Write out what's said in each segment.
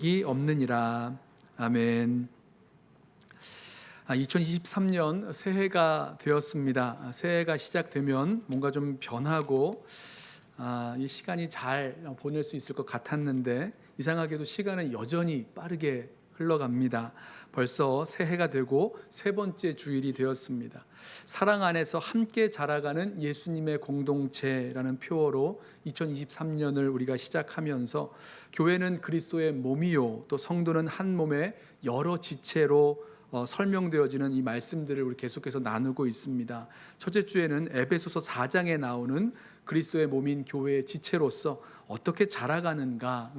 이 없느니라. 아멘. 2023년 새해가 되었습니다. 새해가 시작되면 뭔가 좀 변하고 이 시간이 잘 보낼 수 있을 것 같았는데 이상하게도 시간은 여전히 빠르게 흘러갑니다. 벌써 새해가 되고 세 번째 주일이 되었습니다. 사랑 안에서 함께 자라가는 예수님의 공동체라는 표어로 2023년을 우리가 시작하면서 교회는 그리스도의 몸이요 또 성도는 한 몸의 여러 지체로 설명되어지는 이 말씀들을 우리 계속해서 나누고 있습니다. 첫째 주에는 에베소서 4장에 나오는 그리스도의 몸인 교회의 지체로서 어떻게 자라가는가,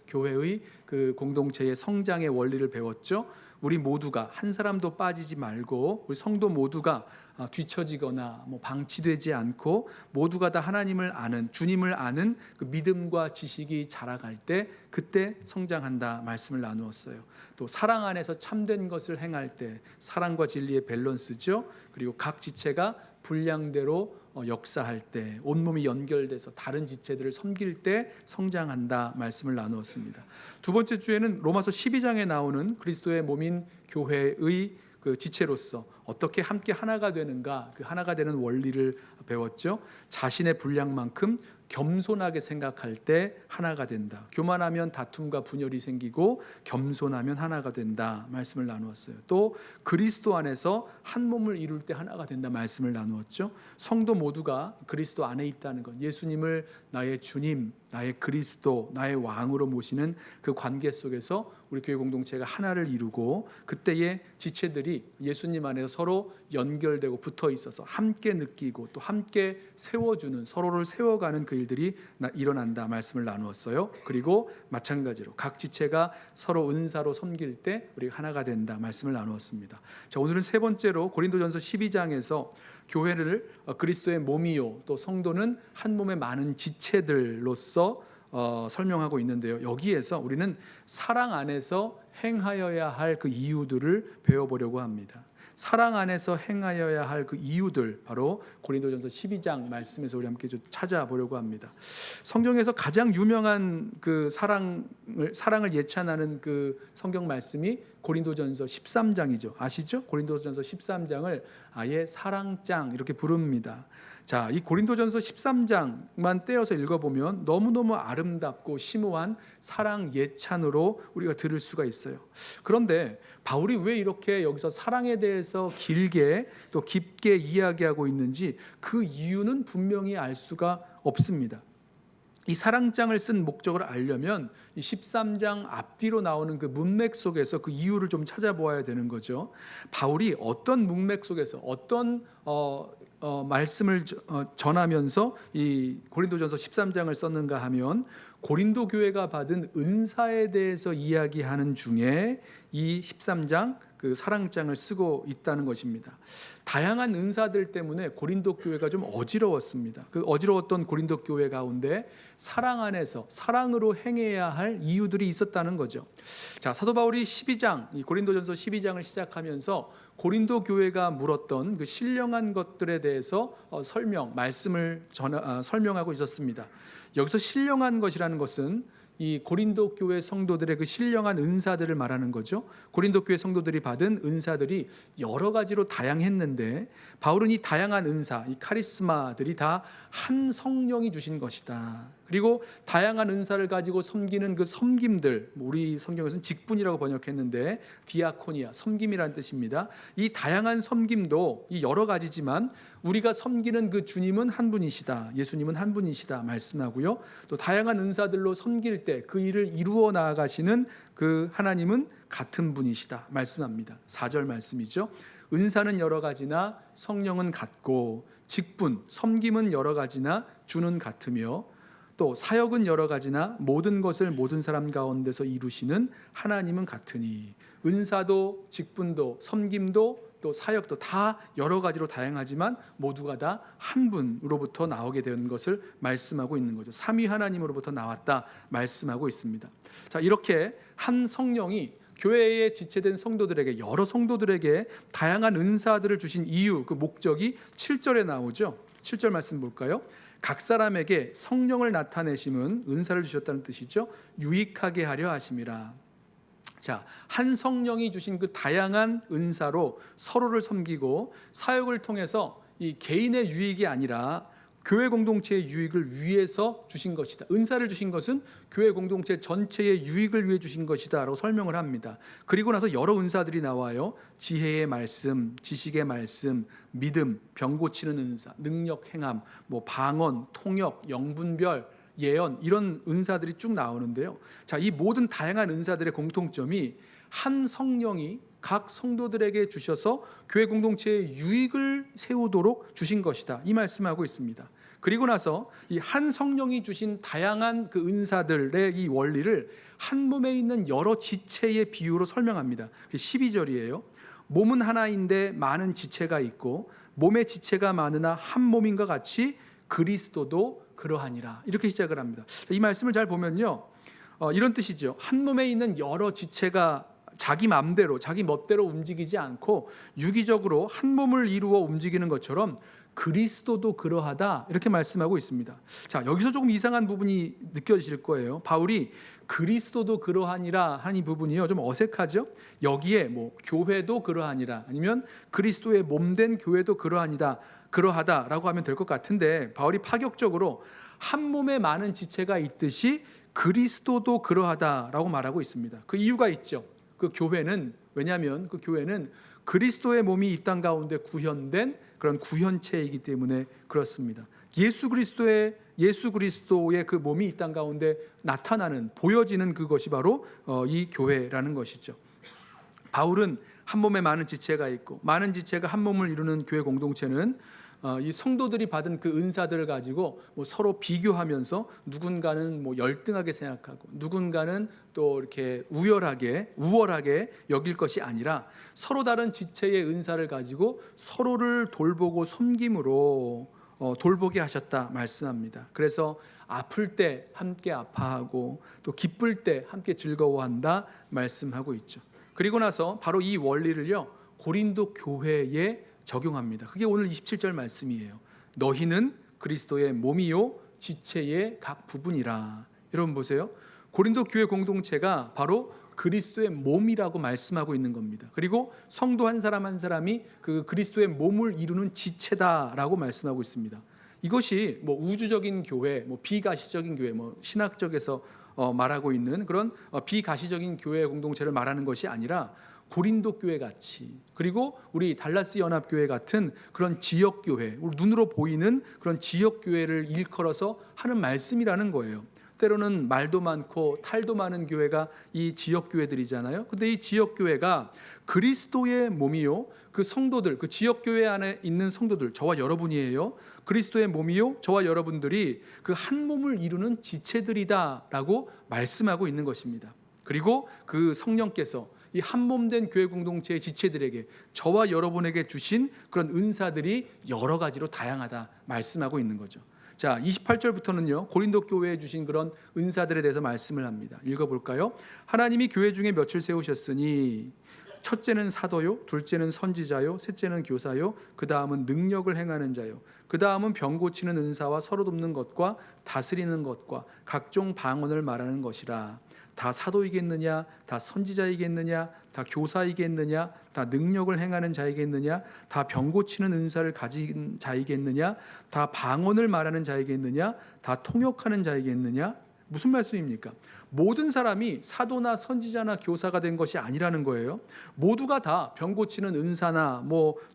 교회의 그 공동체의 성장의 원리를 배웠죠. 우리 모두가 한 사람도 빠지지 말고 우리 성도 모두가 뒤처지거나 방치되지 않고 모두가 다 하나님을 아는, 주님을 아는 그 믿음과 지식이 자라갈 때 그때 성장한다 말씀을 나누었어요. 또 사랑 안에서 참된 것을 행할 때 사랑과 진리의 밸런스죠. 그리고 각 지체가 분량대로 역사할 때 온몸이 연결돼서 다른 지체들을 섬길 때 성장한다 말씀을 나누었습니다. 두 번째 주에는 로마서 12장에 나오는 그리스도의 몸인 교회의 그 지체로서 어떻게 함께 하나가 되는가, 그 하나가 되는 원리를 배웠죠. 자신의 분량만큼 겸손하게 생각할 때 하나가 된다. 교만하면 다툼과 분열이 생기고 겸손하면 하나가 된다 말씀을 나누었어요. 또 그리스도 안에서 한 몸을 이룰 때 하나가 된다 말씀을 나누었죠. 성도 모두가 그리스도 안에 있다는 것, 예수님을 나의 주님, 나의 그리스도, 나의 왕으로 모시는 그 관계 속에서 우리 교회 공동체가 하나를 이루고 그때의 지체들이 예수님 안에서 서로 연결되고 붙어 있어서 함께 느끼고 또 함께 세워주는, 서로를 세워가는 그 일들이 일어난다 말씀을 나누었어요. 그리고 마찬가지로 각 지체가 서로 은사로 섬길 때 우리가 하나가 된다 말씀을 나누었습니다. 자, 오늘은 세 번째로 고린도전서 12장에서 교회를 그리스도의 몸이요 또 성도는 한 몸의 많은 지체들로서 설명하고 있는데요. 여기에서 우리는 사랑 안에서 행하여야 할 그 이유들을 배워보려고 합니다. 사랑 안에서 행하여야 할 그 이유들, 바로 고린도전서 12장 말씀에서 우리 함께 좀 찾아보려고 합니다. 성경에서 가장 유명한 그 사랑을 예찬하는 그 성경 말씀이 고린도전서 13장이죠. 아시죠? 고린도전서 13장을 아예 사랑장 이렇게 부릅니다. 자, 이 고린도전서 13장만 떼어서 읽어보면 너무너무 아름답고 심오한 사랑 예찬으로 우리가 들을 수가 있어요. 그런데 바울이 왜 이렇게 여기서 사랑에 대해서 길게 또 깊게 이야기하고 있는지 그 이유는 분명히 알 수가 없습니다. 이 사랑장을 쓴 목적을 알려면 이 13장 앞뒤로 나오는 그 문맥 속에서 그 이유를 좀 찾아보아야 되는 거죠. 바울이 어떤 문맥 속에서 어떤 말씀을 전하면서 이 고린도전서 13장을 썼는가 하면 고린도 교회가 받은 은사에 대해서 이야기하는 중에 이 13장 그 사랑장을 쓰고 있다는 것입니다. 다양한 은사들 때문에 고린도 교회가 좀 어지러웠습니다. 그 어지러웠던 고린도 교회 가운데 사랑 안에서 사랑으로 행해야 할 이유들이 있었다는 거죠. 자, 사도 바울이 12장, 이 고린도전서 12장을 시작하면서 고린도 교회가 물었던 그 신령한 것들에 대해서 말씀을 설명하고 있었습니다. 여기서 신령한 것이라는 것은 이 고린도 교회 성도들의 그 신령한 은사들을 말하는 거죠. 고린도 교회 성도들이 받은 은사들이 여러 가지로 다양했는데 바울은 이 다양한 은사, 이 카리스마들이 다 한 성령이 주신 것이다. 그리고 다양한 은사를 가지고 섬기는 그 섬김들, 우리 성경에서는 직분이라고 번역했는데 디아코니아, 섬김이라는 뜻입니다. 이 다양한 섬김도 이 여러 가지지만 우리가 섬기는 그 주님은 한 분이시다, 예수님은 한 분이시다 말씀하고요. 또 다양한 은사들로 섬길 때 그 일을 이루어 나아가시는 그 하나님은 같은 분이시다 말씀합니다. 4절 말씀이죠. 은사는 여러 가지나 성령은 같고 직분, 섬김은 여러 가지나 주는 같으며 또 사역은 여러 가지나 모든 것을 모든 사람 가운데서 이루시는 하나님은 같으니. 은사도 직분도 섬김도 또 사역도 다 여러 가지로 다양하지만 모두가 다 한 분으로부터 나오게 된 것을 말씀하고 있는 거죠. 삼위 하나님으로부터 나왔다 말씀하고 있습니다. 자, 이렇게 한 성령이 교회에 지체된 성도들에게, 여러 성도들에게 다양한 은사들을 주신 이유, 그 목적이 7절에 나오죠. 7절 말씀 볼까요? 각 사람에게 성령을 나타내심은, 은사를 주셨다는 뜻이죠, 유익하게 하려 하심이라. 자, 한 성령이 주신 그 다양한 은사로 서로를 섬기고 사역을 통해서 이 개인의 유익이 아니라 교회 공동체의 유익을 위해서 주신 것이다. 은사를 주신 것은 교회 공동체 전체의 유익을 위해 주신 것이다 라고 설명을 합니다. 그리고 나서 여러 은사들이 나와요. 지혜의 말씀, 지식의 말씀, 믿음, 병 고치는 은사, 능력 행함, 방언, 통역, 영분별, 예언, 이런 은사들이 쭉 나오는데요. 자, 이 모든 다양한 은사들의 공통점이 한 성령이 각 성도들에게 주셔서 교회 공동체의 유익을 세우도록 주신 것이다, 이 말씀하고 있습니다. 그리고 나서 이 한 성령이 주신 다양한 그 은사들의 이 원리를 한 몸에 있는 여러 지체의 비유로 설명합니다. 12절이에요. 몸은 하나인데 많은 지체가 있고 몸의 지체가 많으나 한 몸인과 같이 그리스도도 그러하니라, 이렇게 시작을 합니다. 이 말씀을 잘 보면요, 이런 뜻이죠. 한 몸에 있는 여러 지체가 자기 마음대로 자기 멋대로 움직이지 않고 유기적으로 한 몸을 이루어 움직이는 것처럼 그리스도도 그러하다, 이렇게 말씀하고 있습니다. 자, 여기서 조금 이상한 부분이 느껴지실 거예요. 바울이 그리스도도 그러하니라 한 이 부분이요, 좀 어색하죠. 여기에 교회도 그러하니라, 아니면 그리스도의 몸된 교회도 그러하다라고 하면 될 것 같은데, 바울이 파격적으로 한 몸에 많은 지체가 있듯이 그리스도도 그러하다라고 말하고 있습니다. 그 이유가 있죠. 그 교회는, 왜냐하면 그 교회는 그리스도의 몸이 이 땅 가운데 구현된 그런 구현체이기 때문에 그렇습니다. 예수 그리스도의 그 몸이 이 땅 가운데 나타나는, 보여지는 그것이 바로 이 교회라는 것이죠. 바울은 한 몸에 많은 지체가 있고 많은 지체가 한 몸을 이루는 교회 공동체는 이 성도들이 받은 그 은사들을 가지고 서로 비교하면서 누군가는 열등하게 생각하고 누군가는 또 이렇게 우월하게 여길 것이 아니라 서로 다른 지체의 은사를 가지고 서로를 돌보고 섬김으로 돌보게 하셨다 말씀합니다. 그래서 아플 때 함께 아파하고 또 기쁠 때 함께 즐거워한다 말씀하고 있죠. 그리고 나서 바로 이 원리를요, 고린도 교회에 적용합니다. 그게 오늘 27절 말씀이에요. 너희는 그리스도의 몸이요 지체의 각 부분이라. 여러분 보세요. 고린도 교회 공동체가 바로 그리스도의 몸이라고 말씀하고 있는 겁니다. 그리고 성도 한 사람 한 사람이 그 그리스도의 몸을 이루는 지체다라고 말씀하고 있습니다. 이것이 우주적인 교회, 비가시적인 교회, 신학적에서 말하고 있는 그런 비가시적인 교회 공동체를 말하는 것이 아니라 고린도 교회 같이, 그리고 우리 달라스 연합교회 같은 그런 지역 교회, 눈으로 보이는 그런 지역 교회를 일컬어서 하는 말씀이라는 거예요. 때로는 말도 많고 탈도 많은 교회가 이 지역 교회들이잖아요. 근데 이 지역 교회가 그리스도의 몸이요, 그 성도들, 그 지역 교회 안에 있는 성도들, 저와 여러분이에요. 그리스도의 몸이요, 저와 여러분들이 그 한 몸을 이루는 지체들이다라고 말씀하고 있는 것입니다. 그리고 그 성령께서 이 한 몸 된 교회 공동체의 지체들에게, 저와 여러분에게 주신 그런 은사들이 여러 가지로 다양하다 말씀하고 있는 거죠. 자, 28절부터는요, 고린도 교회에 주신 그런 은사들에 대해서 말씀을 합니다. 읽어볼까요? 하나님이 교회 중에 몇을 세우셨으니 첫째는 사도요, 둘째는 선지자요, 셋째는 교사요, 그 다음은 능력을 행하는 자요, 그 다음은 병 고치는 은사와 서로 돕는 것과 다스리는 것과 각종 방언을 말하는 것이라. 다 사도이겠느냐, 다 선지자이겠느냐, 다 교사이겠느냐, 다 능력을 행하는 자이겠느냐, 다 병 고치는 은사를 가진 자이겠느냐, 다 방언을 말하는 자이겠느냐, 다 통역하는 자이겠느냐. 무슨 말씀입니까? 모든 사람이 사도나 선지자나 교사가 된 것이 아니라는 거예요. 모두가 다 병 고치는 은사나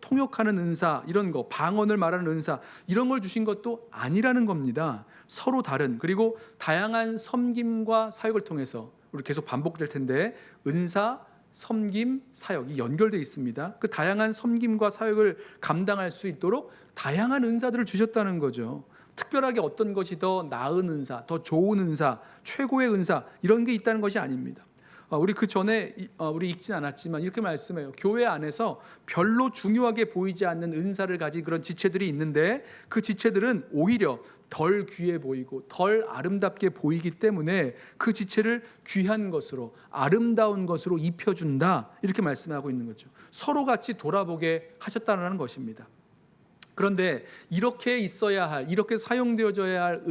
통역하는 은사, 이런 거, 방언을 말하는 은사, 이런 걸 주신 것도 아니라는 겁니다. 서로 다른, 그리고 다양한 섬김과 사역을 통해서, 우리 계속 반복될 텐데, 은사, 섬김, 사역이 연결되어 있습니다. 그 다양한 섬김과 사역을 감당할 수 있도록 다양한 은사들을 주셨다는 거죠. 특별하게 어떤 것이 더 나은 은사, 더 좋은 은사, 최고의 은사, 이런 게 있다는 것이 아닙니다. 우리 그 전에 우리 읽진 않았지만 이렇게 말씀해요. 교회 안에서 별로 중요하게 보이지 않는 은사를 가진 그런 지체들이 있는데, 그 지체들은 오히려 덜 귀해 보이고 덜 아름답게 보이기 때문에 그 지체를 귀한 것으로, 아름다운 것으로 입혀준다, 이렇게 말씀하고 있는 거죠. 서로 같이 돌아보게 하셨다는 것입니다. 그런데 이렇게 있어야 할, 이렇게 사용되어져야 할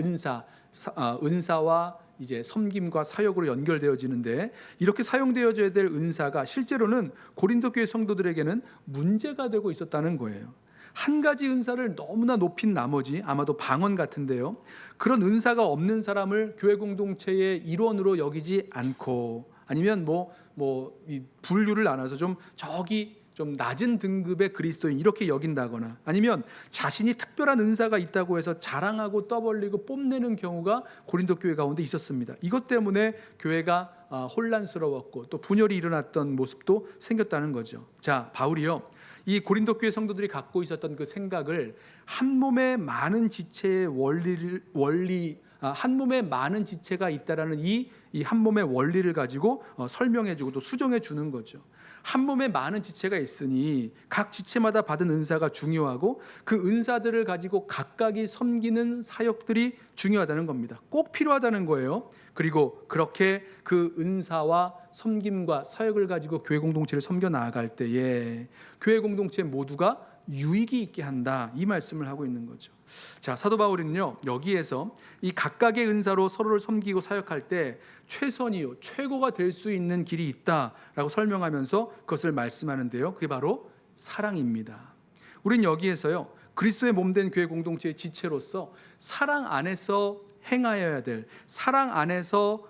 은사와 이제 섬김과 사역으로 연결되어지는데, 이렇게 사용되어져야 될 은사가 실제로는 고린도 교회 성도들에게는 문제가 되고 있었다는 거예요. 한 가지 은사를 너무나 높인 나머지, 아마도 방언 같은데요, 그런 은사가 없는 사람을 교회 공동체의 일원으로 여기지 않고, 아니면 이 분류를 나눠서 좀 낮은 등급의 그리스도인 이렇게 여긴다거나, 아니면 자신이 특별한 은사가 있다고 해서 자랑하고 떠벌리고 뽐내는 경우가 고린도 교회 가운데 있었습니다. 이것 때문에 교회가 혼란스러웠고 또 분열이 일어났던 모습도 생겼다는 거죠. 자, 바울이요, 이 고린도 교회 성도들이 갖고 있었던 그 생각을 한 몸에 많은 지체의 한 몸에 많은 지체가 있다라는 이 한 몸의 원리를 가지고 설명해주고 또 수정해 주는 거죠. 한 몸에 많은 지체가 있으니 각 지체마다 받은 은사가 중요하고, 그 은사들을 가지고 각각이 섬기는 사역들이 중요하다는 겁니다. 꼭 필요하다는 거예요. 그리고 그렇게 그 은사와 섬김과 사역을 가지고 교회 공동체를 섬겨 나아갈 때에 교회 공동체 모두가 유익이 있게 한다, 이 말씀을 하고 있는 거죠. 자, 사도 바울은요, 여기에서 이 각각의 은사로 서로를 섬기고 사역할 때 최선이요, 최고가 될 수 있는 길이 있다라고 설명하면서 그것을 말씀하는데요, 그게 바로 사랑입니다. 우린 여기에서요, 그리스도의 몸된 교회 공동체의 지체로서 사랑 안에서 행하여야 될, 사랑 안에서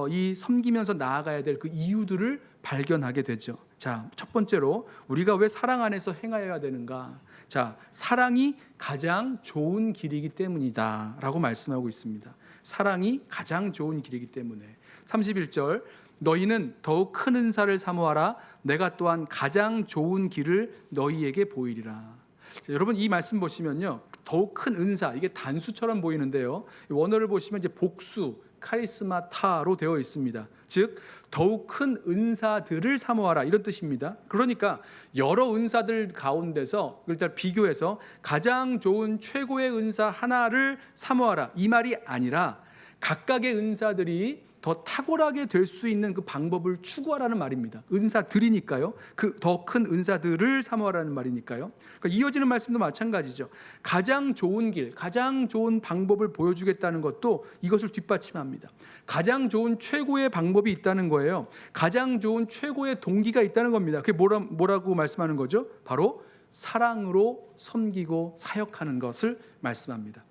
이 섬기면서 나아가야 될 그 이유들을 발견하게 되죠. 자, 첫 번째로 우리가 왜 사랑 안에서 행하여야 되는가? 자, 사랑이 가장 좋은 길이기 때문이다 라고 말씀하고 있습니다. 사랑이 가장 좋은 길이기 때문에. 31절, 너희는 더욱 큰 은사를 사모하라. 내가 또한 가장 좋은 길을 너희에게 보이리라. 자, 여러분, 이 말씀 보시면요, 더욱 큰 은사, 이게 단수처럼 보이는데요, 원어를 보시면 이제 복수, 카리스마타로 되어 있습니다. 즉, 더욱 큰 은사들을 사모하라, 이런 뜻입니다. 그러니까 여러 은사들 가운데서 일단 비교해서 가장 좋은 최고의 은사 하나를 사모하라, 이 말이 아니라 각각의 은사들이 더 탁월하게 될 수 있는 그 방법을 추구하라는 말입니다. 은사들이니까요, 그 더 큰 은사들을 사모하라는 말이니까요. 그러니까 이어지는 말씀도 마찬가지죠. 가장 좋은 길, 가장 좋은 방법을 보여주겠다는 것도 이것을 뒷받침합니다. 가장 좋은 최고의 방법이 있다는 거예요. 가장 좋은 최고의 동기가 있다는 겁니다. 그게 뭐라고 말씀하는 거죠? 바로 사랑으로 섬기고 사역하는 것을 말씀합니다.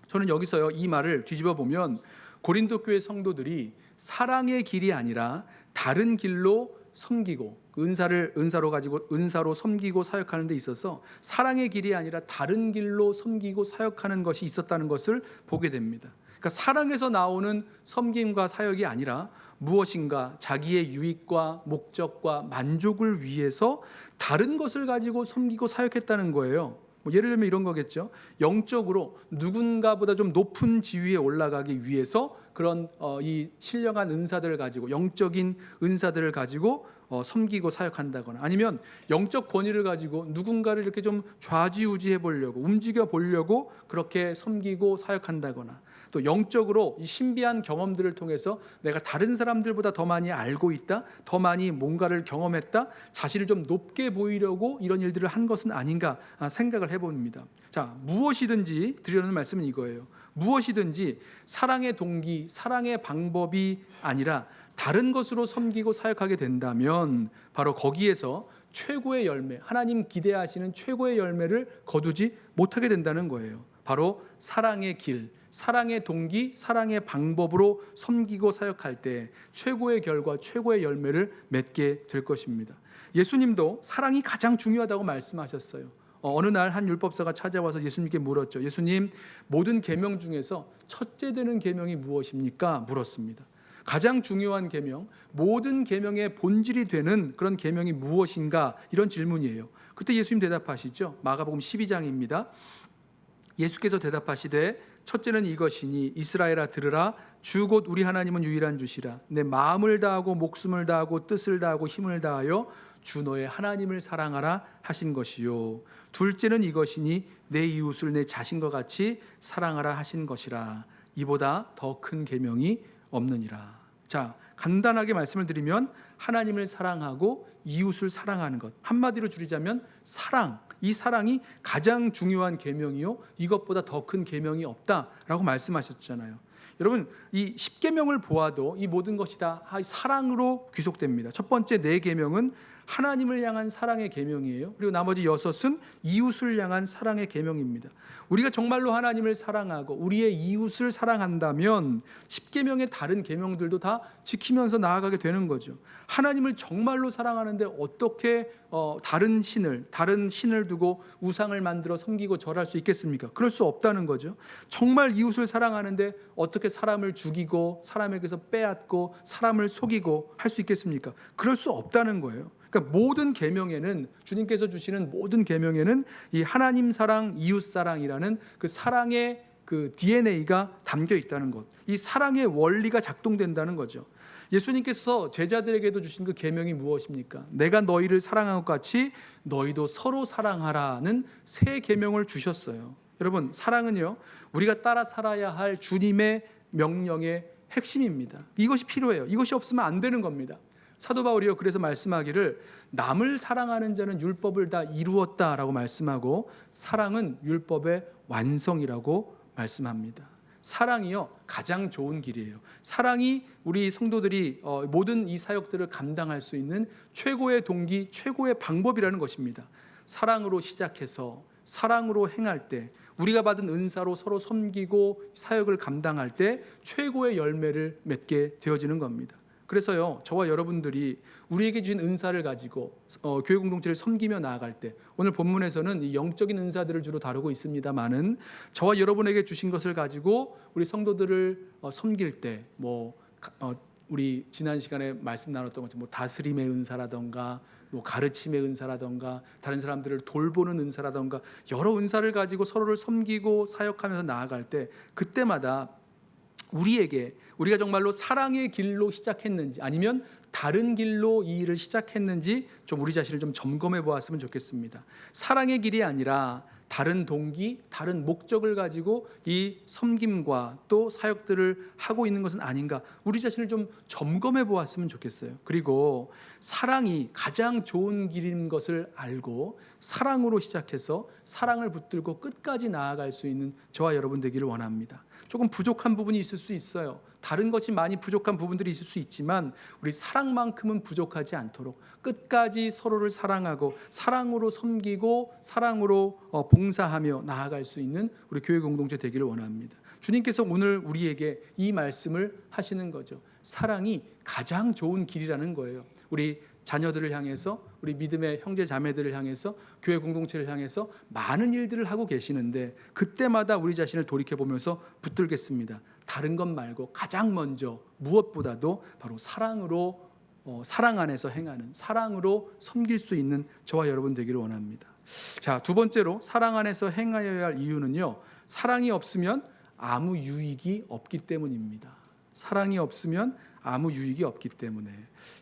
저는 여기서요, 이 말을 뒤집어 보면 고린도 교회 성도들이 사랑의 길이 아니라 다른 길로 섬기고, 은사로 섬기고 사역하는 데 있어서 사랑의 길이 아니라 다른 길로 섬기고 사역하는 것이 있었다는 것을 보게 됩니다. 그러니까 사랑에서 나오는 섬김과 사역이 아니라 무엇인가 자기의 유익과 목적과 만족을 위해서 다른 것을 가지고 섬기고 사역했다는 거예요. 예를 들면 이런 거겠죠. 영적으로 누군가보다 좀 높은 지위에 올라가기 위해서 그런 이 신령한 은사들을 가지고, 영적인 은사들을 가지고 섬기고 사역한다거나, 아니면 영적 권위를 가지고 누군가를 이렇게 좀 좌지우지해 보려고, 움직여 보려고 그렇게 섬기고 사역한다거나, 또 영적으로 이 신비한 경험들을 통해서 내가 다른 사람들보다 더 많이 알고 있다, 더 많이 뭔가를 경험했다, 자신을 좀 높게 보이려고 이런 일들을 한 것은 아닌가 생각을 해봅니다. 자, 무엇이든지 드리려는 말씀은 이거예요. 무엇이든지 사랑의 동기, 사랑의 방법이 아니라 다른 것으로 섬기고 사역하게 된다면 바로 거기에서 최고의 열매, 하나님 기대하시는 최고의 열매를 거두지 못하게 된다는 거예요. 바로 사랑의 길, 사랑의 동기, 사랑의 방법으로 섬기고 사역할 때 최고의 결과, 최고의 열매를 맺게 될 것입니다. 예수님도 사랑이 가장 중요하다고 말씀하셨어요. 어느 날 한 율법사가 찾아와서 예수님께 물었죠. 예수님, 모든 계명 중에서 첫째 되는 계명이 무엇입니까? 물었습니다. 가장 중요한 계명, 모든 계명의 본질이 되는 그런 계명이 무엇인가? 이런 질문이에요. 그때 예수님 대답하시죠. 마가복음 12장입니다. 예수께서 대답하시되 첫째는 이것이니 이스라엘아 들으라. 주 곧 우리 하나님은 유일한 주시라. 내 마음을 다하고 목숨을 다하고 뜻을 다하고 힘을 다하여 주 너의 하나님을 사랑하라 하신 것이요. 둘째는 이것이니 내 이웃을 내 자신과 같이 사랑하라 하신 것이라. 이보다 더 큰 계명이 없느니라. 자, 간단하게 말씀을 드리면 하나님을 사랑하고 이웃을 사랑하는 것, 한마디로 줄이자면 사랑, 이 사랑이 가장 중요한 계명이요, 이것보다 더 큰 계명이 없다라고 말씀하셨잖아요. 여러분, 이 10계명을 보아도 이 모든 것이 다 사랑으로 귀속됩니다. 첫 번째 4계명은 하나님을 향한 사랑의 계명이에요. 그리고 나머지 6은 이웃을 향한 사랑의 계명입니다. 우리가 정말로 하나님을 사랑하고 우리의 이웃을 사랑한다면 10계명의 다른 계명들도 다 지키면서 나아가게 되는 거죠. 하나님을 정말로 사랑하는데 어떻게 다른 신을 두고 우상을 만들어 섬기고 절할 수 있겠습니까? 그럴 수 없다는 거죠. 정말 이웃을 사랑하는데 어떻게 사람을 죽이고 사람에게서 빼앗고 사람을 속이고 할 수 있겠습니까? 그럴 수 없다는 거예요. 그러니까 모든 계명에는, 주님께서 주시는 모든 계명에는 이 하나님 사랑, 이웃 사랑이라는 그 사랑의 그 DNA가 담겨 있다는 것, 이 사랑의 원리가 작동된다는 거죠. 예수님께서 제자들에게도 주신 그 계명이 무엇입니까? 내가 너희를 사랑한 것 같이 너희도 서로 사랑하라는 새 계명을 주셨어요. 여러분, 사랑은요, 우리가 따라 살아야 할 주님의 명령의 핵심입니다. 이것이 필요해요. 이것이 없으면 안 되는 겁니다. 사도 바울이요, 그래서 말씀하기를 남을 사랑하는 자는 율법을 다 이루었다라고 말씀하고 사랑은 율법의 완성이라고 말씀합니다. 사랑이요, 가장 좋은 길이에요. 사랑이 우리 성도들이 모든 이 사역들을 감당할 수 있는 최고의 동기, 최고의 방법이라는 것입니다. 사랑으로 시작해서 사랑으로 행할 때, 우리가 받은 은사로 서로 섬기고 사역을 감당할 때 최고의 열매를 맺게 되어지는 겁니다. 그래서요, 저와 여러분들이 우리에게 주신 은사를 가지고 교회 공동체를 섬기며 나아갈 때, 오늘 본문에서는 이 영적인 은사들을 주로 다루고 있습니다만은 저와 여러분에게 주신 것을 가지고 우리 성도들을 섬길 때, 우리 지난 시간에 말씀 나눴던 것처럼 다스림의 은사라던가 가르침의 은사라던가 다른 사람들을 돌보는 은사라던가 여러 은사를 가지고 서로를 섬기고 사역하면서 나아갈 때, 그때마다 우리가 정말로 사랑의 길로 시작했는지 아니면 다른 길로 이 일을 시작했는지 좀 우리 자신을 좀 점검해 보았으면 좋겠습니다. 사랑의 길이 아니라 다른 동기, 다른 목적을 가지고 이 섬김과 또 사역들을 하고 있는 것은 아닌가, 우리 자신을 좀 점검해 보았으면 좋겠어요. 그리고 사랑이 가장 좋은 길인 것을 알고 사랑으로 시작해서 사랑을 붙들고 끝까지 나아갈 수 있는 저와 여러분 되기를 원합니다. 조금 부족한 부분이 있을 수 있어요. 다른 것이 많이 부족한 부분들이 있을 수 있지만 우리 사랑만큼은 부족하지 않도록 끝까지 서로를 사랑하고 사랑으로 섬기고 사랑으로 봉사하며 나아갈 수 있는 우리 교회 공동체 되기를 원합니다. 주님께서 오늘 우리에게 이 말씀을 하시는 거죠. 사랑이 가장 좋은 길이라는 거예요. 우리 자녀들을 향해서, 우리 믿음의 형제 자매들을 향해서, 교회 공동체를 향해서 많은 일들을 하고 계시는데 그때마다 우리 자신을 돌이켜보면서 붙들겠습니다. 다른 것 말고 가장 먼저 무엇보다도 바로 사랑으로, 사랑 안에서 행하는, 사랑으로 섬길 수 있는 저와 여러분 되기를 원합니다. 자, 두 번째로 사랑 안에서 행하여야 할 이유는요, 사랑이 없으면 아무 유익이 없기 때문입니다. 사랑이 없으면 아무 유익이 없기 때문에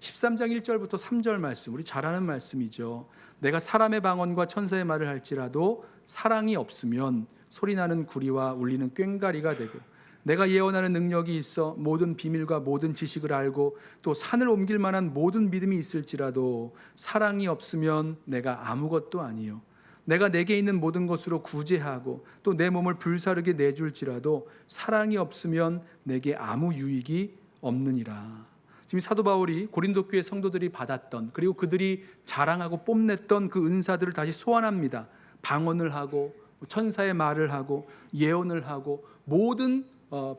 13장 1절부터 3절 말씀, 우리 잘 아는 말씀이죠. 내가 사람의 방언과 천사의 말을 할지라도 사랑이 없으면 소리나는 구리와 울리는 꽹과리가 되고, 내가 예언하는 능력이 있어 모든 비밀과 모든 지식을 알고 또 산을 옮길 만한 모든 믿음이 있을지라도 사랑이 없으면 내가 아무것도 아니요, 내가 내게 있는 모든 것으로 구제하고 또 내 몸을 불사르게 내줄지라도 사랑이 없으면 내게 아무 유익이 없느니라. 지금 사도 바울이 고린도 교회 성도들이 받았던, 그리고 그들이 자랑하고 뽐냈던 그 은사들을 다시 소환합니다. 방언을 하고 천사의 말을 하고 예언을 하고 모든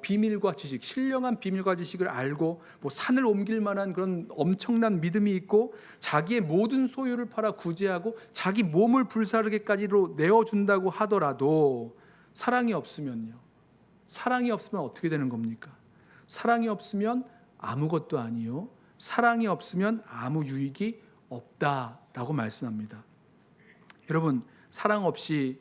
비밀과 지식, 신령한 비밀과 지식을 알고 산을 옮길 만한 그런 엄청난 믿음이 있고 자기의 모든 소유를 팔아 구제하고 자기 몸을 불사르게까지로 내어준다고 하더라도 사랑이 없으면요, 사랑이 없으면 어떻게 되는 겁니까? 사랑이 없으면 아무것도 아니요, 사랑이 없으면 아무 유익이 없다라고 말씀합니다. 여러분, 사랑 없이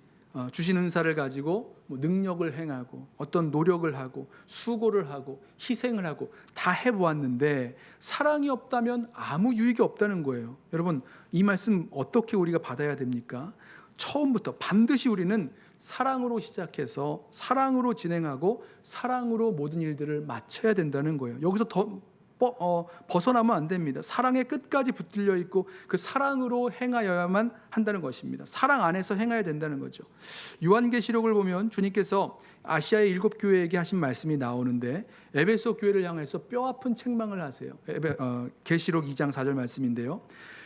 주신 은사를 가지고 능력을 행하고 어떤 노력을 하고 수고를 하고 희생을 하고 다 해보았는데 사랑이 없다면 아무 유익이 없다는 거예요. 여러분, 이 말씀 어떻게 우리가 받아야 됩니까? 처음부터 반드시 우리는 사랑으로 시작해서 사랑으로 진행하고 사랑으로 모든 일들을 마쳐야 된다는 거예요. 여기서 더 벗어나면 안 됩니다. 사랑에 끝까지 붙들려 있고 그 사랑으로 행하여야만 한다는 것입니다. 사랑 안에서 행해야 된다는 거죠. 요한계시록을 보면 주님께서 아시아의 7교회에게 하신 말씀이 나오는데 에베소 교회를 향해서 뼈아픈 책망을 하세요. 계시록 2장 4절 말씀인데요.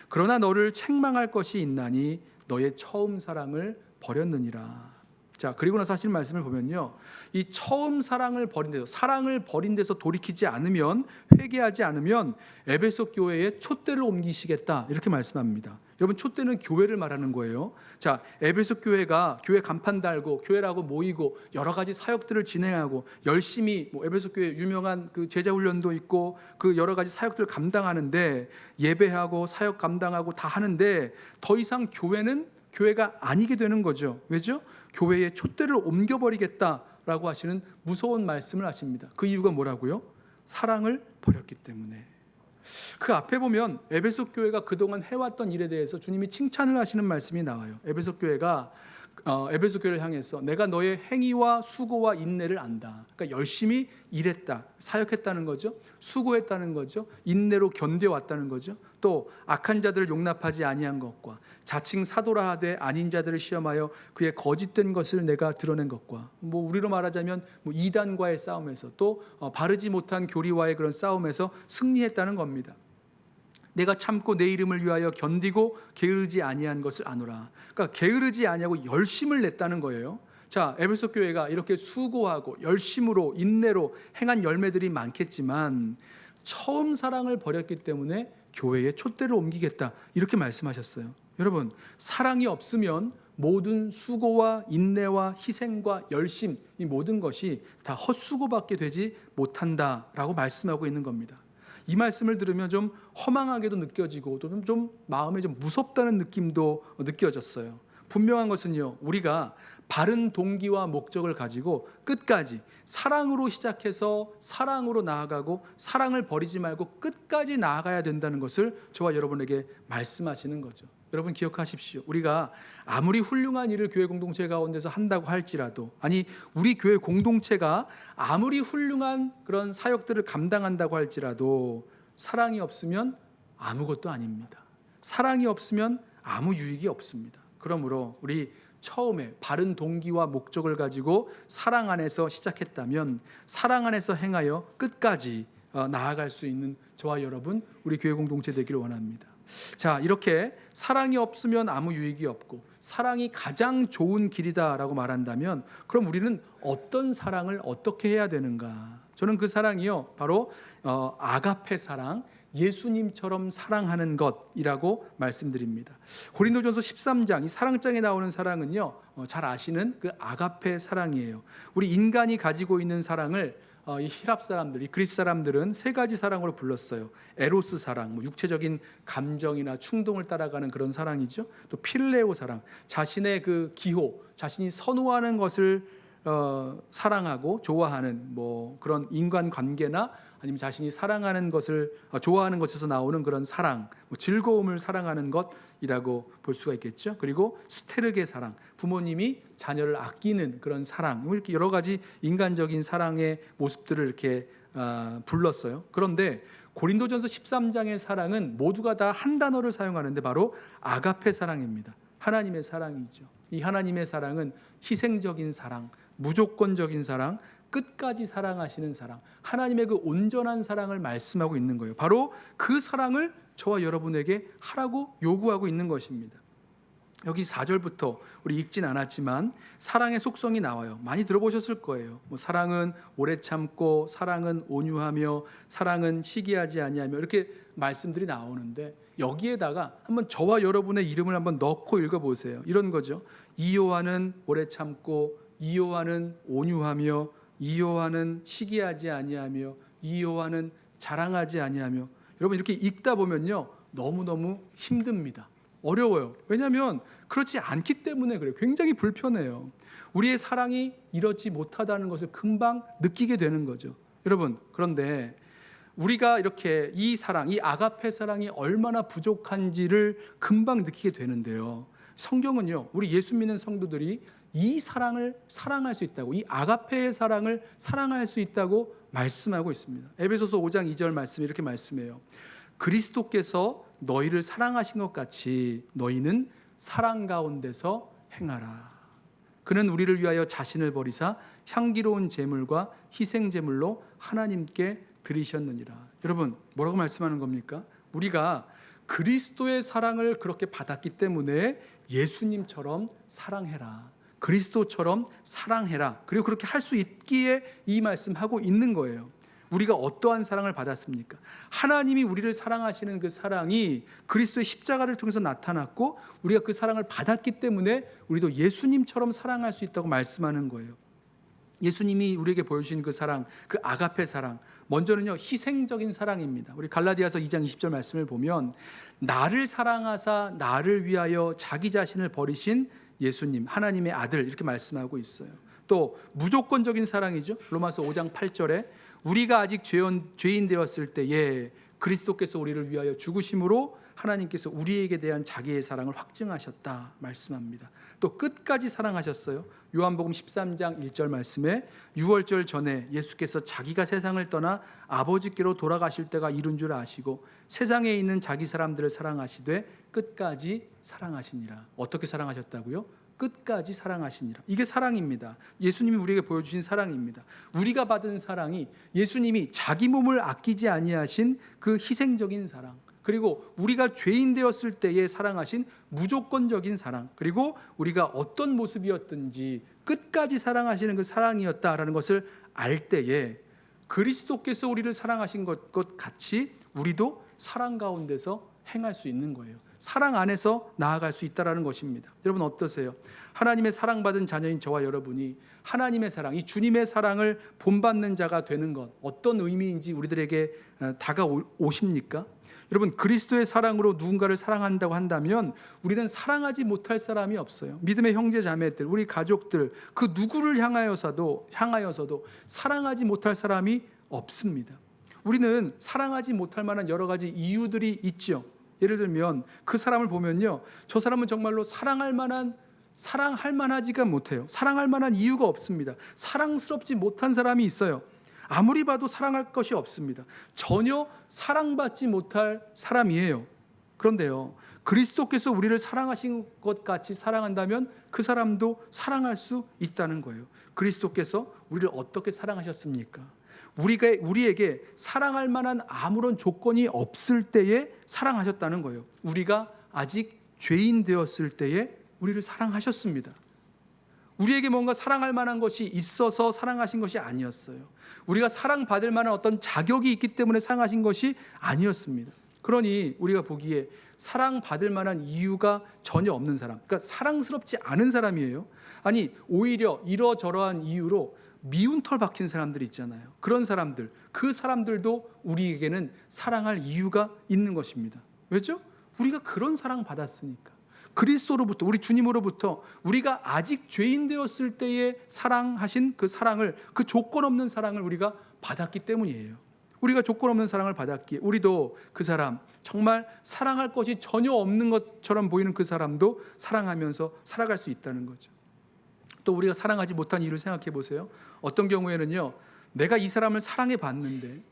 그러나 너를 책망할 것이 있나니 너의 처음 사랑을 버렸느니라. 자, 그리고 나서 하신 말씀을 보면요, 이 처음 사랑을 버린 데서 돌이키지 않으면, 회개하지 않으면 에베소 교회에 촛대를 옮기시겠다, 이렇게 말씀합니다. 여러분, 촛대는 교회를 말하는 거예요. 자, 에베소 교회가 교회 간판 달고 교회라고 모이고 여러 가지 사역들을 진행하고 열심히 에베소 교회 유명한 그 제자 훈련도 있고 그 여러 가지 사역들을 감당하는데, 예배하고 사역 감당하고 다 하는데 더 이상 교회는 교회가 아니게 되는 거죠. 왜죠? 교회의 촛대를 옮겨버리겠다라고 하시는 무서운 말씀을 하십니다. 그 이유가 뭐라고요? 사랑을 버렸기 때문에. 그 앞에 보면 에베소 교회가 그동안 해왔던 일에 대해서 주님이 칭찬을 하시는 말씀이 나와요. 에베소 교회가 에베소 교회를 향해서 내가 너의 행위와 수고와 인내를 안다. 그러니까 열심히 일했다, 사역했다는 거죠. 수고했다는 거죠. 인내로 견뎌왔다는 거죠. 또 악한 자들을 용납하지 아니한 것과 자칭 사도라 하되 아닌 자들을 시험하여 그의 거짓된 것을 내가 드러낸 것과, 우리로 말하자면 이단과의 싸움에서 또 바르지 못한 교리와의 그런 싸움에서 승리했다는 겁니다. 내가 참고 내 이름을 위하여 견디고 게으르지 아니한 것을 아노라. 그러니까 게으르지 아니하고 열심을 냈다는 거예요. 자, 에베소 교회가 이렇게 수고하고 열심으로 인내로 행한 열매들이 많겠지만 처음 사랑을 버렸기 때문에 교회에 촛대를 옮기겠다, 이렇게 말씀하셨어요. 여러분, 사랑이 없으면 모든 수고와 인내와 희생과 열심, 이 모든 것이 다 헛수고밖에 되지 못한다라고 말씀하고 있는 겁니다. 이 말씀을 들으면 좀 허망하게도 느껴지고 또 좀 마음에 좀 무섭다는 느낌도 느껴졌어요. 분명한 것은요, 우리가 바른 동기와 목적을 가지고 끝까지 사랑으로 시작해서 사랑으로 나아가고 사랑을 버리지 말고 끝까지 나아가야 된다는 것을 저와 여러분에게 말씀하시는 거죠. 여러분 기억하십시오. 우리가 아무리 훌륭한 일을 교회 공동체 가운데서 한다고 할지라도, 아니 우리 교회 공동체가 아무리 훌륭한 그런 사역들을 감당한다고 할지라도 사랑이 없으면 아무것도 아닙니다. 사랑이 없으면 아무 유익이 없습니다. 그러므로 우리 처음에 바른 동기와 목적을 가지고 사랑 안에서 시작했다면 사랑 안에서 행하여 끝까지 나아갈 수 있는 저와 여러분, 우리 교회 공동체 되기를 원합니다. 자, 이렇게 사랑이 없으면 아무 유익이 없고 사랑이 가장 좋은 길이다라고 말한다면, 그럼 우리는 어떤 사랑을 어떻게 해야 되는가? 저는 그 사랑이요, 바로 아가페 사랑, 예수님처럼 사랑하는 것이라고 말씀드립니다. 고린도전서 13장 이 사랑장에 나오는 사랑은요, 잘 아시는 그 아가페 사랑이에요. 우리 인간이 가지고 있는 사랑을 이 히랍 사람들, 이 그리스 사람들은 세 가지 사랑으로 불렀어요. 에로스 사랑, 육체적인 감정이나 충동을 따라가는 그런 사랑이죠. 또 필레오 사랑, 자신의 그 기호, 자신이 선호하는 것을 사랑하고 좋아하는 그런 인간 관계나 아니면 자신이 사랑하는 것을 좋아하는 것에서 나오는 그런 사랑, 즐거움을 사랑하는 것이라고 볼 수가 있겠죠. 그리고 스테르게 사랑, 부모님이 자녀를 아끼는 그런 사랑, 이렇게 여러 가지 인간적인 사랑의 모습들을 이렇게 불렀어요. 그런데 고린도전서 13장의 사랑은 모두가 다 한 단어를 사용하는데 바로 아가페 사랑입니다. 하나님의 사랑이죠. 이 하나님의 사랑은 희생적인 사랑, 무조건적인 사랑, 끝까지 사랑하시는 사랑, 하나님의 그 온전한 사랑을 말씀하고 있는 거예요. 바로 그 사랑을 저와 여러분에게 하라고 요구하고 있는 것입니다. 여기 4절부터 우리 읽진 않았지만 사랑의 속성이 나와요. 많이 들어보셨을 거예요. 사랑은 오래 참고, 사랑은 온유하며, 사랑은 시기하지 아니하며, 이렇게 말씀들이 나오는데 여기에다가 한번 저와 여러분의 이름을 한번 넣고 읽어보세요. 이런 거죠. 이 요한은 오래 참고, 이 요한은 온유하며, 이 요한은 시기하지 아니하며, 이 요한은 자랑하지 아니하며. 여러분 이렇게 읽다 보면요, 너무너무 힘듭니다. 어려워요. 왜냐하면 그렇지 않기 때문에 그래요. 굉장히 불편해요. 우리의 사랑이 이렇지 못하다는 것을 금방 느끼게 되는 거죠. 여러분, 그런데 우리가 이렇게 이 사랑, 이 아가페 사랑이 얼마나 부족한지를 금방 느끼게 되는데요, 성경은요, 우리 예수 믿는 성도들이 이 사랑을 사랑할 수 있다고, 이 아가페의 사랑을 사랑할 수 있다고 말씀하고 있습니다. 에베소서 5장 2절 말씀이 이렇게 말씀해요. 그리스도께서 너희를 사랑하신 것 같이 너희는 사랑 가운데서 행하라. 그는 우리를 위하여 자신을 버리사 향기로운 제물과 희생 제물로 하나님께 드리셨느니라. 여러분, 뭐라고 말씀하는 겁니까? 우리가 그리스도의 사랑을 그렇게 받았기 때문에 예수님처럼 사랑해라. 그리스도처럼 사랑해라. 그리고 그렇게 할 수 있기에 이 말씀하고 있는 거예요. 우리가 어떠한 사랑을 받았습니까? 하나님이 우리를 사랑하시는 그 사랑이 그리스도의 십자가를 통해서 나타났고 우리가 그 사랑을 받았기 때문에 우리도 예수님처럼 사랑할 수 있다고 말씀하는 거예요. 예수님이 우리에게 보여주신 그 사랑, 그 아가페 사랑, 먼저는요 희생적인 사랑입니다. 우리 갈라디아서 2장 20절 말씀을 보면 나를 사랑하사 나를 위하여 자기 자신을 버리신 예수님, 하나님의 아들, 이렇게 말씀하고 있어요. 또 무조건적인 사랑이죠. 로마서 5장 8절에 우리가 아직 죄인 되었을 때에 그리스도께서 우리를 위하여 죽으심으로 하나님께서 우리에게 대한 자기의 사랑을 확증하셨다 말씀합니다. 또 끝까지 사랑하셨어요. 요한복음 13장 1절 말씀에 유월절 전에 예수께서 자기가 세상을 떠나 아버지께로 돌아가실 때가 이른 줄 아시고 세상에 있는 자기 사람들을 사랑하시되 끝까지 사랑하시니라. 어떻게 사랑하셨다고요? 끝까지 사랑하시니라. 이게 사랑입니다. 예수님이 우리에게 보여주신 사랑입니다. 우리가 받은 사랑이 예수님이 자기 몸을 아끼지 아니하신 그 희생적인 사랑, 그리고 우리가 죄인 되었을 때에 사랑하신 무조건적인 사랑, 그리고 우리가 어떤 모습이었든지 끝까지 사랑하시는 그 사랑이었다라는 것을 알 때에 그리스도께서 우리를 사랑하신 것 같이 우리도 사랑 가운데서 행할 수 있는 거예요. 사랑 안에서 나아갈 수 있다는 것입니다. 여러분 어떠세요? 하나님의 사랑받은 자녀인 저와 여러분이 하나님의 사랑, 이 주님의 사랑을 본받는 자가 되는 것, 어떤 의미인지 우리들에게 다가오십니까? 여러분, 그리스도의 사랑으로 누군가를 사랑한다고 한다면 우리는 사랑하지 못할 사람이 없어요. 믿음의 형제 자매들, 우리 가족들, 그 누구를 향하여서도 사랑하지 못할 사람이 없습니다. 우리는 사랑하지 못할 만한 여러 가지 이유들이 있죠. 예를 들면 그 사람을 보면요, 저 사람은 정말로 사랑할 만하지가 못해요. 사랑할 만한 이유가 없습니다. 사랑스럽지 못한 사람이 있어요. 아무리 봐도 사랑할 것이 없습니다. 전혀 사랑받지 못할 사람이에요. 그런데요, 그리스도께서 우리를 사랑하신 것 같이 사랑한다면 그 사람도 사랑할 수 있다는 거예요. 그리스도께서 우리를 어떻게 사랑하셨습니까? 우리에게 사랑할 만한 아무런 조건이 없을 때에 사랑하셨다는 거예요. 우리가 아직 죄인 되었을 때에 우리를 사랑하셨습니다. 우리에게 뭔가 사랑할 만한 것이 있어서 사랑하신 것이 아니었어요. 우리가 사랑받을 만한 어떤 자격이 있기 때문에 사랑하신 것이 아니었습니다. 그러니 우리가 보기에 사랑받을 만한 이유가 전혀 없는 사람, 그러니까 사랑스럽지 않은 사람이에요. 아니, 오히려 이러저러한 이유로 미운 털 박힌 사람들이 있잖아요. 그런 사람들, 그 사람들도 우리에게는 사랑할 이유가 있는 것입니다. 왜죠? 우리가 그런 사랑 받았으니까. 그리스도로부터, 우리 주님으로부터 우리가 아직 죄인 되었을 때에 사랑하신 그 사랑을, 그 조건 없는 사랑을 우리가 받았기 때문이에요. 우리가 조건 없는 사랑을 받았기에 우리도 그 사람, 정말 사랑할 것이 전혀 없는 것처럼 보이는 그 사람도 사랑하면서 살아갈 수 있다는 거죠. 또 우리가 사랑하지 못한 이유를 생각해 보세요. 어떤 경우에는요, 내가 이 사람을 사랑해 봤는데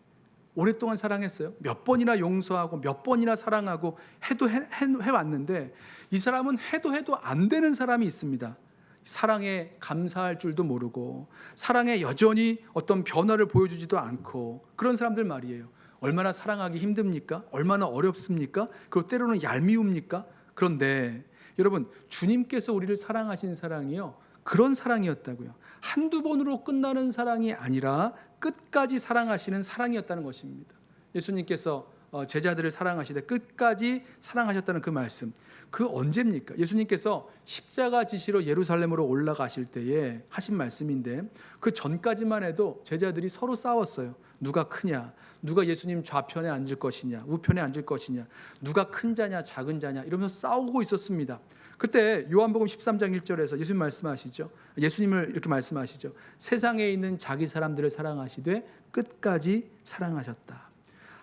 오랫동안 사랑했어요. 몇 번이나 용서하고 몇 번이나 사랑하고 해왔는데 이 사람은 해도 안 되는 사람이 있습니다. 사랑에 감사할 줄도 모르고 사랑에 여전히 어떤 변화를 보여주지도 않고, 그런 사람들 말이에요. 얼마나 사랑하기 힘듭니까? 얼마나 어렵습니까? 그리고 때로는 얄미웁니까? 그런데 여러분, 주님께서 우리를 사랑하신 사랑이요, 그런 사랑이었다고요. 한두 번으로 끝나는 사랑이 아니라 끝까지 사랑하시는 사랑이었다는 것입니다. 예수님께서 제자들을 사랑하시되 끝까지 사랑하셨다는 그 말씀, 그 언제입니까? 예수님께서 십자가 지시로 예루살렘으로 올라가실 때에 하신 말씀인데, 그 전까지만 해도 제자들이 서로 싸웠어요. 누가 크냐, 누가 예수님 좌편에 앉을 것이냐, 우편에 앉을 것이냐, 누가 큰 자냐 작은 자냐, 이러면서 싸우고 있었습니다. 그때 요한복음 13장 1절에서 예수님 말씀하시죠. 예수님을 이렇게 말씀하시죠. 세상에 있는 자기 사람들을 사랑하시되 끝까지 사랑하셨다.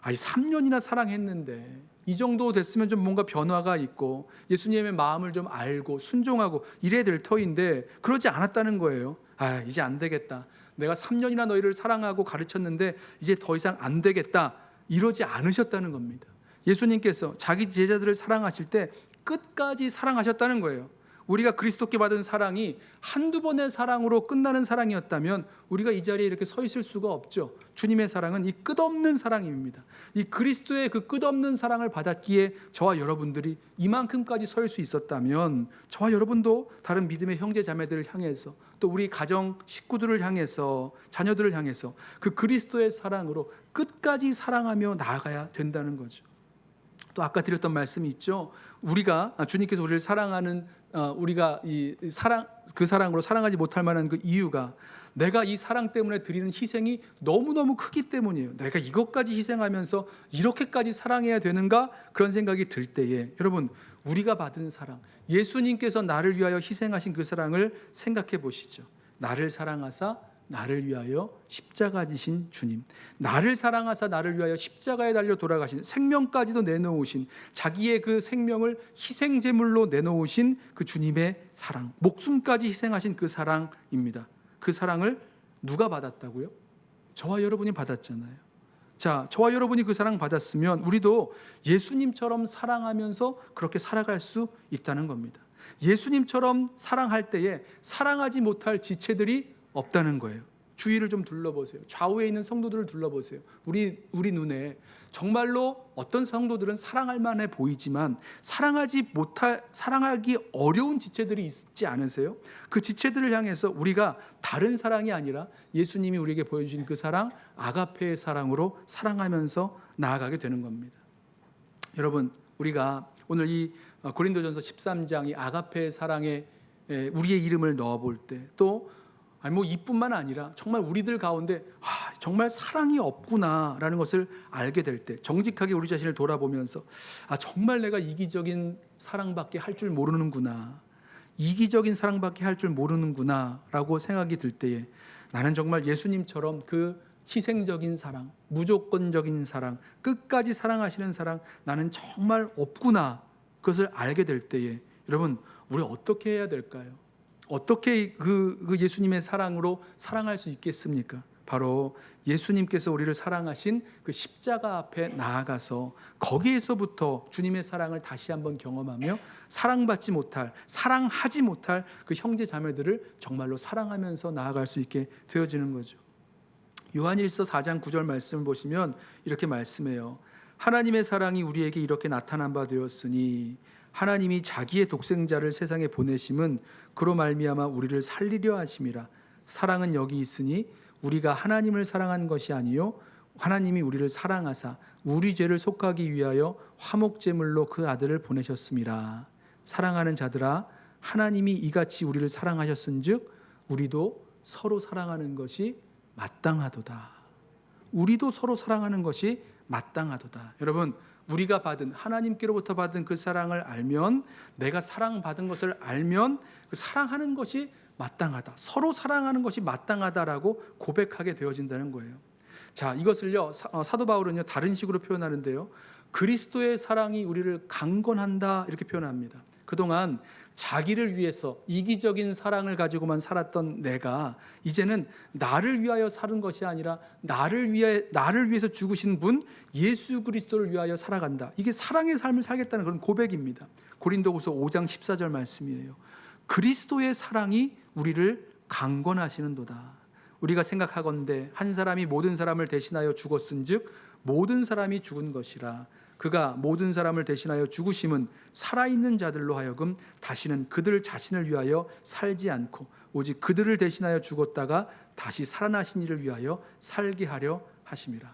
3년이나 사랑했는데 이 정도 됐으면 좀 뭔가 변화가 있고 예수님의 마음을 좀 알고 순종하고 이래야 될 터인데 그러지 않았다는 거예요. 이제 안 되겠다. 내가 3년이나 너희를 사랑하고 가르쳤는데 이제 더 이상 안 되겠다, 이러지 않으셨다는 겁니다. 예수님께서 자기 제자들을 사랑하실 때 끝까지 사랑하셨다는 거예요. 우리가 그리스도께 받은 사랑이 한두 번의 사랑으로 끝나는 사랑이었다면 우리가 이 자리에 이렇게 서 있을 수가 없죠. 주님의 사랑은 이 끝없는 사랑입니다. 이 그리스도의 그 끝없는 사랑을 받았기에 저와 여러분들이 이만큼까지 설 수 있었다면 저와 여러분도 다른 믿음의 형제 자매들을 향해서, 또 우리 가정 식구들을 향해서, 자녀들을 향해서 그 그리스도의 사랑으로 끝까지 사랑하며 나아가야 된다는 거죠. 또 아까 드렸던 말씀이 있죠. 우리가 주님께서 우리를 사랑하는 우리가 그 사랑으로 사랑하지 못할 만한 그 이유가 내가 이 사랑 때문에 드리는 희생이 너무너무 크기 때문이에요. 내가 이것까지 희생하면서 이렇게까지 사랑해야 되는가? 그런 생각이 들 때에 여러분, 우리가 받은 사랑, 예수님께서 나를 위하여 희생하신 그 사랑을 생각해 보시죠. 나를 사랑하사 나를 위하여 십자가 지신 주님, 나를 사랑하사 나를 위하여 십자가에 달려 돌아가신, 생명까지도 내놓으신, 자기의 그 생명을 희생제물로 내놓으신 그 주님의 사랑, 목숨까지 희생하신 그 사랑입니다. 그 사랑을 누가 받았다고요? 저와 여러분이 받았잖아요. 자, 저와 여러분이 그 사랑 받았으면 우리도 예수님처럼 사랑하면서 그렇게 살아갈 수 있다는 겁니다. 예수님처럼 사랑할 때에 사랑하지 못할 지체들이 없다는 거예요. 주위를 좀 둘러보세요. 좌우에 있는 성도들을 둘러보세요. 우리 눈에 정말로 어떤 성도들은 사랑할 만해 보이지만 사랑하기 어려운 지체들이 있지 않으세요? 그 지체들을 향해서 우리가 다른 사랑이 아니라 예수님이 우리에게 보여주신 그 사랑, 아가페의 사랑으로 사랑하면서 나아가게 되는 겁니다. 여러분, 우리가 오늘 이 고린도전서 13장 이 아가페의 사랑에 우리의 이름을 넣어볼 때, 또 이뿐만 아니라 정말 우리들 가운데 정말 사랑이 없구나라는 것을 알게 될 때, 정직하게 우리 자신을 돌아보면서 정말 내가 이기적인 사랑밖에 할 줄 모르는구나, 이기적인 사랑밖에 할 줄 모르는구나 라고 생각이 들 때에 나는 정말 예수님처럼 그 희생적인 사랑, 무조건적인 사랑, 끝까지 사랑하시는 사랑, 나는 정말 없구나, 그것을 알게 될 때에 여러분, 우리 어떻게 해야 될까요? 어떻게 그 예수님의 사랑으로 사랑할 수 있겠습니까? 바로 예수님께서 우리를 사랑하신 그 십자가 앞에 나아가서 거기에서부터 주님의 사랑을 다시 한번 경험하며 사랑하지 못할 그 형제 자매들을 정말로 사랑하면서 나아갈 수 있게 되어지는 거죠. 요한일서 4장 9절 말씀을 보시면 이렇게 말씀해요. 하나님의 사랑이 우리에게 이렇게 나타난 바 되었으니 하나님이 자기의 독생자를 세상에 보내심은 그로 말미암아 우리를 살리려 하심이라. 사랑은 여기 있으니 우리가 하나님을 사랑한 것이 아니요 하나님이 우리를 사랑하사 우리 죄를 속하기 위하여 화목제물로 그 아들을 보내셨음이라. 사랑하는 자들아, 하나님이 이같이 우리를 사랑하셨은즉 우리도 서로 사랑하는 것이 마땅하도다. 우리도 서로 사랑하는 것이 마땅하도다. 여러분, 우리가 받은, 하나님께로부터 받은 그 사랑을 알면, 내가 사랑받은 것을 알면 그 사랑하는 것이 마땅하다, 서로 사랑하는 것이 마땅하다라고 고백하게 되어진다는 거예요. 자, 이것을요 사도 바울은요 다른 식으로 표현하는데요, 그리스도의 사랑이 우리를 강건한다 이렇게 표현합니다. 그동안 자기를 위해서 이기적인 사랑을 가지고만 살았던 내가 이제는 나를 위하여 사는 것이 아니라 나를 위해서 죽으신 분 예수 그리스도를 위하여 살아간다. 이게 사랑의 삶을 살겠다는 그런 고백입니다. 고린도후서 5장 14절 말씀이에요. 그리스도의 사랑이 우리를 강건하시는도다. 우리가 생각하건대 한 사람이 모든 사람을 대신하여 죽었은즉 모든 사람이 죽은 것이라. 그가 모든 사람을 대신하여 죽으심은 살아있는 자들로 하여금 다시는 그들 자신을 위하여 살지 않고 오직 그들을 대신하여 죽었다가 다시 살아나신 이를 위하여 살게 하려 하심이라.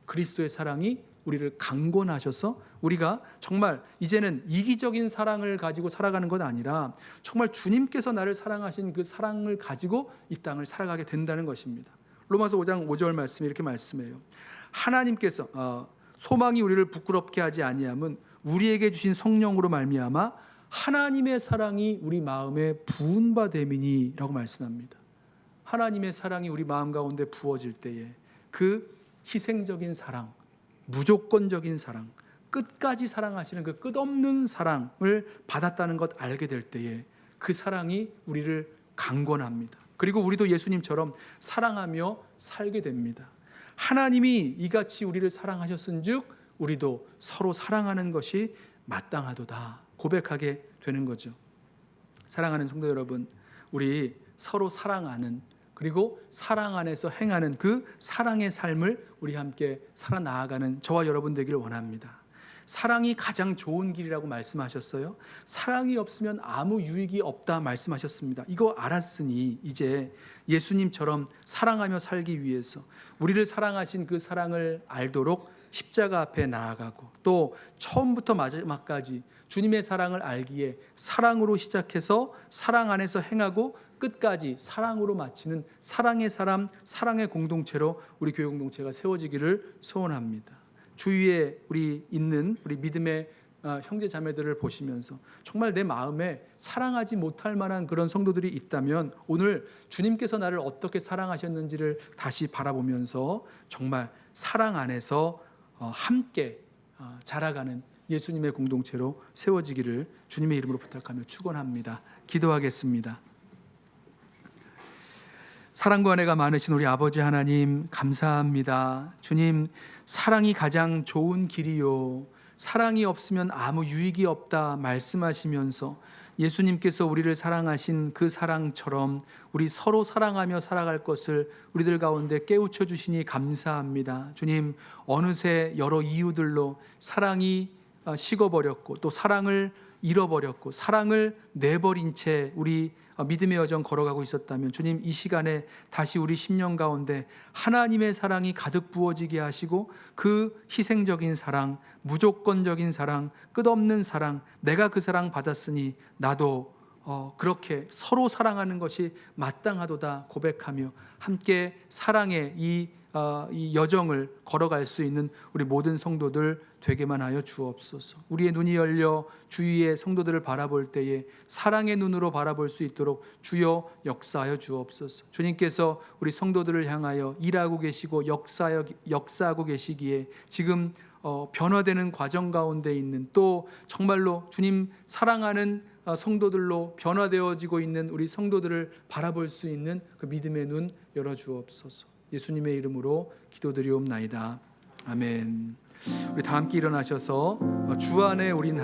그리스도의 사랑이 우리를 강건하셔서 우리가 정말 이제는 이기적인 사랑을 가지고 살아가는 것 아니라 정말 주님께서 나를 사랑하신 그 사랑을 가지고 이 땅을 살아가게 된다는 것입니다. 로마서 5장 5절 말씀에 이렇게 말씀해요. 하나님께서 소망이 우리를 부끄럽게 하지 아니함은 우리에게 주신 성령으로 말미암아 하나님의 사랑이 우리 마음에 부은 바 됨이니라고 말씀합니다. 하나님의 사랑이 우리 마음 가운데 부어질 때에 그 희생적인 사랑, 무조건적인 사랑, 끝까지 사랑하시는 그 끝없는 사랑을 받았다는 것 알게 될 때에 그 사랑이 우리를 강건합니다. 그리고 우리도 예수님처럼 사랑하며 살게 됩니다. 하나님이 이같이 우리를 사랑하셨은즉 우리도 서로 사랑하는 것이 마땅하도다 고백하게 되는 거죠. 사랑하는 성도 여러분, 우리 서로 사랑하는, 그리고 사랑 안에서 행하는 그 사랑의 삶을 우리 함께 살아나가는 저와 여러분 되길 원합니다. 사랑이 가장 좋은 길이라고 말씀하셨어요. 사랑이 없으면 아무 유익이 없다 말씀하셨습니다. 이거 알았으니 이제 예수님처럼 사랑하며 살기 위해서 우리를 사랑하신 그 사랑을 알도록 십자가 앞에 나아가고, 또 처음부터 마지막까지 주님의 사랑을 알기에 사랑으로 시작해서 사랑 안에서 행하고 끝까지 사랑으로 마치는 사랑의 사람, 사랑의 공동체로 우리 교회 공동체가 세워지기를 소원합니다. 주위에 우리 있는 우리 믿음의 형제 자매들을 보시면서 정말 내 마음에 사랑하지 못할 만한 그런 성도들이 있다면 오늘 주님께서 나를 어떻게 사랑하셨는지를 다시 바라보면서 정말 사랑 안에서 함께 자라가는 예수님의 공동체로 세워지기를 주님의 이름으로 부탁하며 축원합니다. 기도하겠습니다. 사랑과 은혜가 많으신 우리 아버지 하나님, 감사합니다. 주님, 사랑이 가장 좋은 길이요, 사랑이 없으면 아무 유익이 없다 말씀하시면서 예수님께서 우리를 사랑하신 그 사랑처럼 우리 서로 사랑하며 살아갈 것을 우리들 가운데 깨우쳐 주시니 감사합니다. 주님, 어느새 여러 이유들로 사랑이 식어버렸고 또 사랑을 잃어버렸고 사랑을 내버린 채 우리 믿음의 여정 걸어가고 있었다면 주님, 이 시간에 다시 우리 심령 가운데 하나님의 사랑이 가득 부어지게 하시고 그 희생적인 사랑, 무조건적인 사랑, 끝없는 사랑, 내가 그 사랑 받았으니 나도 그렇게 서로 사랑하는 것이 마땅하도다 고백하며 함께 사랑의 이 여정을 걸어갈 수 있는 우리 모든 성도들 되게만 하여 주옵소서. 우리의 눈이 열려 주위의 성도들을 바라볼 때에 사랑의 눈으로 바라볼 수 있도록 주여 역사하여 주옵소서. 주님께서 우리 성도들을 향하여 일하고 계시고 역사하고 계시기에 지금 변화되는 과정 가운데 있는, 또 정말로 주님 사랑하는 성도들로 변화되어지고 있는 우리 성도들을 바라볼 수 있는 그 믿음의 눈 열어주옵소서. 예수님의 이름으로 기도드리옵나이다. 아멘. 우리 다 함께 일어나셔서 주 안에 우린